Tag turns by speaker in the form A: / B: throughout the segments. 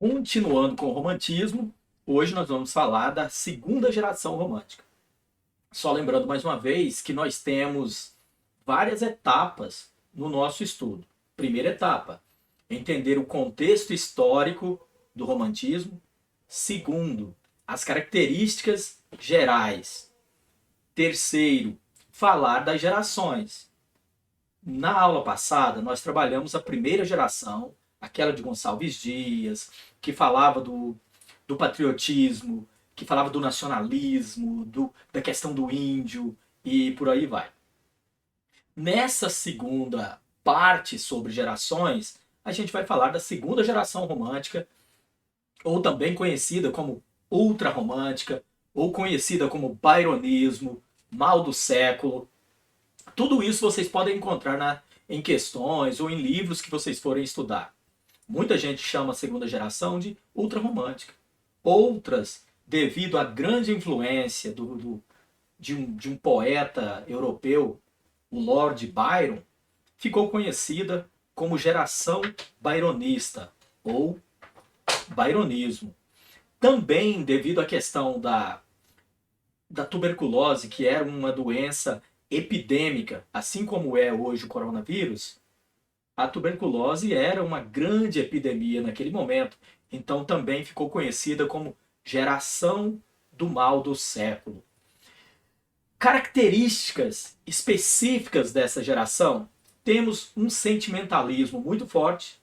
A: Continuando com o romantismo, hoje nós vamos falar da segunda geração romântica. Só lembrando mais uma vez que nós temos várias etapas no nosso estudo. Primeira etapa, entender o contexto histórico do romantismo. Segundo, as características gerais. Terceiro, falar das gerações. Na aula passada, nós trabalhamos a primeira geração, aquela de Gonçalves Dias, que falava do patriotismo, que falava do nacionalismo, da questão do índio e por aí vai. Nessa segunda parte sobre gerações, a gente vai falar da segunda geração romântica, ou também conhecida como ultrarromântica, ou conhecida como byronismo, mal do século. Tudo isso vocês podem encontrar em questões ou em livros que vocês forem estudar. Muita gente chama a segunda geração de ultrarromântica. Outras, devido à grande influência de um poeta europeu, o Lord Byron, ficou conhecida como geração byronista ou byronismo. Também devido à questão da tuberculose, que era uma doença epidêmica, assim como é hoje o coronavírus, a tuberculose era uma grande epidemia naquele momento. Então também ficou conhecida como geração do mal do século. Características específicas dessa geração: temos um sentimentalismo muito forte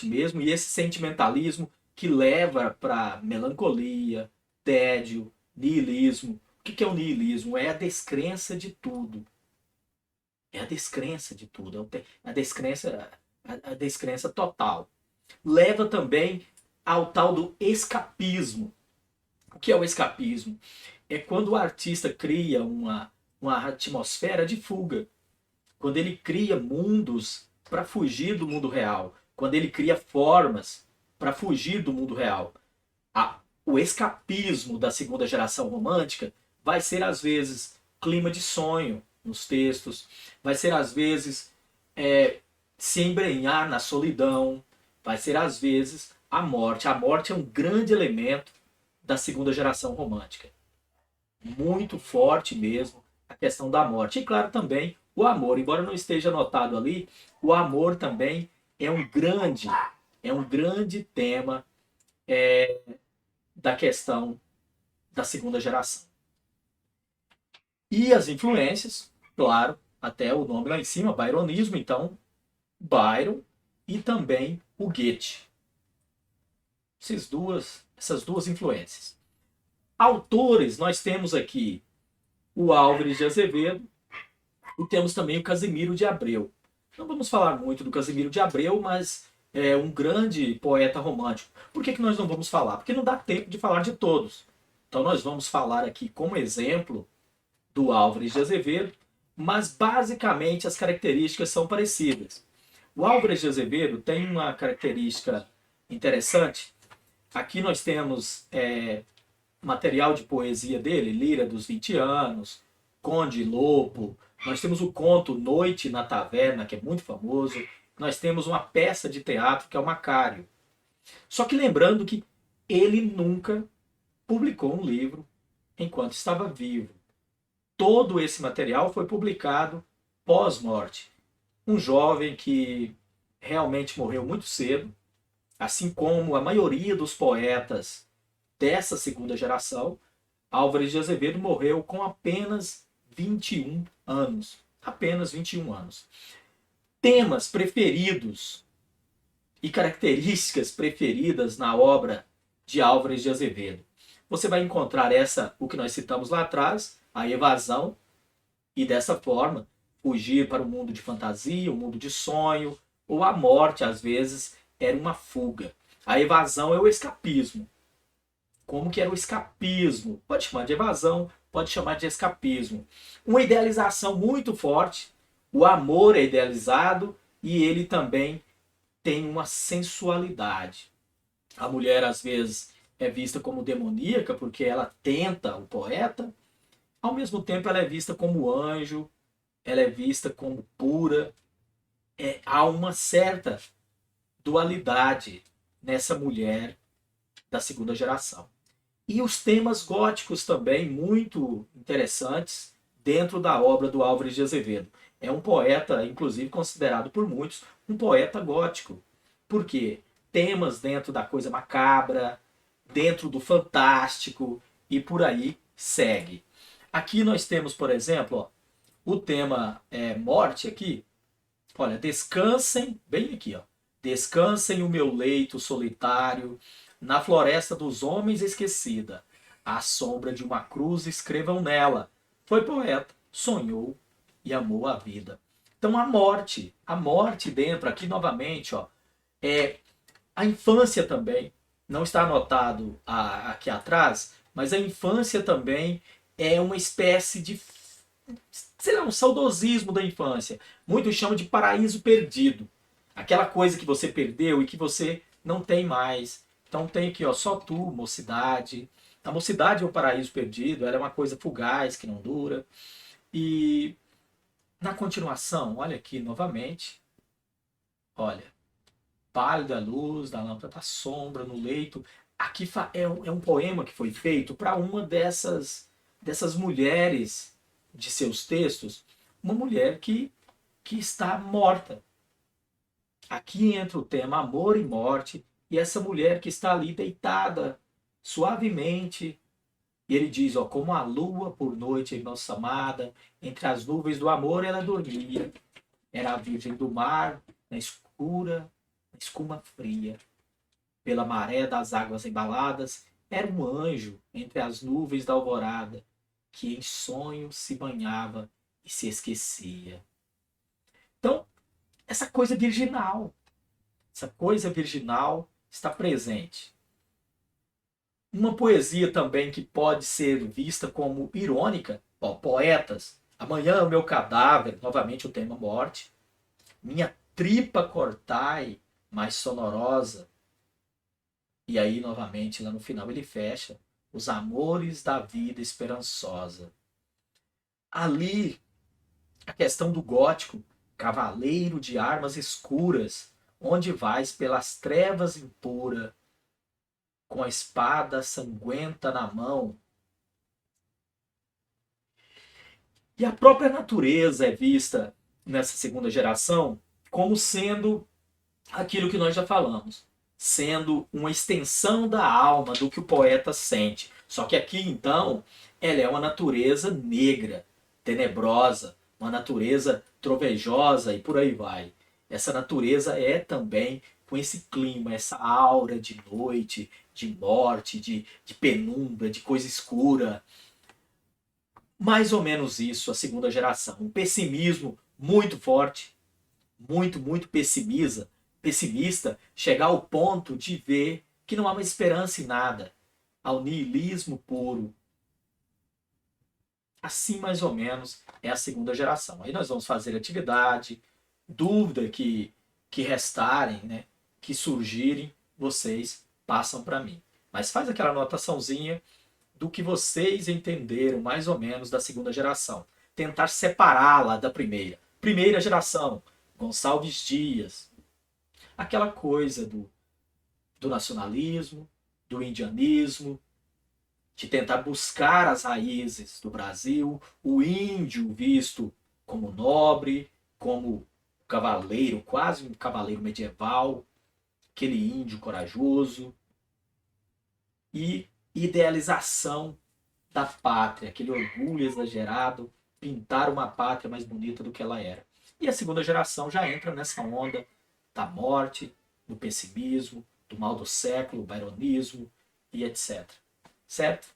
A: mesmo, e esse sentimentalismo que leva para melancolia, tédio, niilismo. O que é o niilismo? É a descrença de tudo. É a descrença de tudo, a descrença total. Leva também ao tal do escapismo. O que é o escapismo? É quando o artista cria uma atmosfera de fuga, quando ele cria mundos para fugir do mundo real, quando ele cria formas para fugir do mundo real. O escapismo da segunda geração romântica vai ser, às vezes, clima de sonho nos textos, vai ser, às vezes, se embrenhar na solidão, vai ser, às vezes, a morte. A morte é um grande elemento da segunda geração romântica. Muito forte mesmo a questão da morte. E, claro, também o amor. Embora não esteja anotado ali, o amor também é um grande tema da questão da segunda geração. E as influências, claro, até o nome lá em cima, byronismo, então Byron e também o Goethe. Essas duas influências. Autores, nós temos aqui o Álvares de Azevedo e temos também o Casimiro de Abreu. Não vamos falar muito do Casimiro de Abreu, mas é um grande poeta romântico. Por que nós não vamos falar? Porque não dá tempo de falar de todos. Então nós vamos falar aqui como exemplo do Álvares de Azevedo, mas basicamente as características são parecidas. O Álvares de Azevedo tem uma característica interessante. Aqui nós temos material de poesia dele, Lira dos 20 anos, Conde Lopo. Nós temos o conto Noite na Taverna, que é muito famoso. Nós temos uma peça de teatro, que é o Macário. Só que lembrando que ele nunca publicou um livro enquanto estava vivo. Todo esse material foi publicado pós-morte. Um jovem que realmente morreu muito cedo, assim como a maioria dos poetas dessa segunda geração. Álvares de Azevedo morreu com apenas 21 anos. Apenas 21 anos. Temas preferidos e características preferidas na obra de Álvares de Azevedo. Você vai encontrar o que nós citamos lá atrás, a evasão, e dessa forma fugir para o mundo de fantasia, o mundo de sonho, ou a morte, às vezes, era uma fuga. A evasão é o escapismo. Como que era o escapismo? Pode chamar de evasão, pode chamar de escapismo. Uma idealização muito forte, o amor é idealizado e ele também tem uma sensualidade. A mulher, às vezes, é vista como demoníaca porque ela tenta o poeta, ao mesmo tempo ela é vista como anjo, ela é vista como pura. Há uma certa dualidade nessa mulher da segunda geração. E os temas góticos também muito interessantes dentro da obra do Álvares de Azevedo. É um poeta, inclusive considerado por muitos, um poeta gótico. Por quê? Temas dentro da coisa macabra, dentro do fantástico e por aí segue. Aqui nós temos, por exemplo, ó, o tema morte aqui. Olha, descansem, bem aqui, ó. Descansem o meu leito solitário, na floresta dos homens esquecida. À sombra de uma cruz escrevam nela. Foi poeta, sonhou e amou a vida. Então a morte dentro, aqui novamente, ó, é a infância também. Não está anotado aqui atrás, mas a infância também é uma espécie de, sei lá, um saudosismo da infância. Muitos chamam de paraíso perdido. Aquela coisa que você perdeu e que você não tem mais. Então tem aqui, ó, só tu, mocidade. A mocidade é o paraíso perdido, ela é uma coisa fugaz, que não dura. E na continuação, olha aqui novamente. Olha, pálida luz da lâmpada da sombra no leito. Aqui é um poema que foi feito para uma dessas mulheres de seus textos. Uma mulher que está morta. Aqui entra o tema amor e morte, e essa mulher que está ali deitada suavemente. E ele diz, ó, como a lua por noite embalsamada, entre as nuvens do amor ela dormia. Era a virgem do mar, na escura, na escuma fria. Pela maré das águas embaladas, era um anjo entre as nuvens da alvorada, que em sonho se banhava e se esquecia. Então, essa coisa virginal está presente. Uma poesia também que pode ser vista como irônica, ó, poetas, amanhã o meu cadáver, novamente o tema morte, minha tripa cortai, mais sonorosa, e aí novamente lá no final ele fecha, os amores da vida esperançosa. Ali, a questão do gótico, cavaleiro de armas escuras, onde vais pelas trevas impura, com a espada sanguenta na mão. E a própria natureza é vista nessa segunda geração como sendo aquilo que nós já falamos, sendo uma extensão da alma do que o poeta sente. Só que aqui, então, ela é uma natureza negra, tenebrosa, uma natureza trovejosa e por aí vai. Essa natureza é também com esse clima, essa aura de noite, de morte, de penumbra, de coisa escura. Mais ou menos isso, a segunda geração. Um pessimismo muito forte, muito pessimista, chegar ao ponto de ver que não há mais esperança em nada, ao niilismo puro. Assim, mais ou menos, é a segunda geração. Aí nós vamos fazer atividade, dúvida que restarem, né, que surgirem, vocês passam para mim. Mas faz aquela anotaçãozinha do que vocês entenderam mais ou menos da segunda geração. Tentar separá-la da primeira. Primeira geração, Gonçalves Dias. Aquela coisa do nacionalismo, do indianismo, de tentar buscar as raízes do Brasil, o índio visto como nobre, como cavaleiro, quase um cavaleiro medieval, aquele índio corajoso, e idealização da pátria, aquele orgulho exagerado, pintar uma pátria mais bonita do que ela era. E a segunda geração já entra nessa onda da morte, do pessimismo, do mal do século, o byronismo e etc. Certo?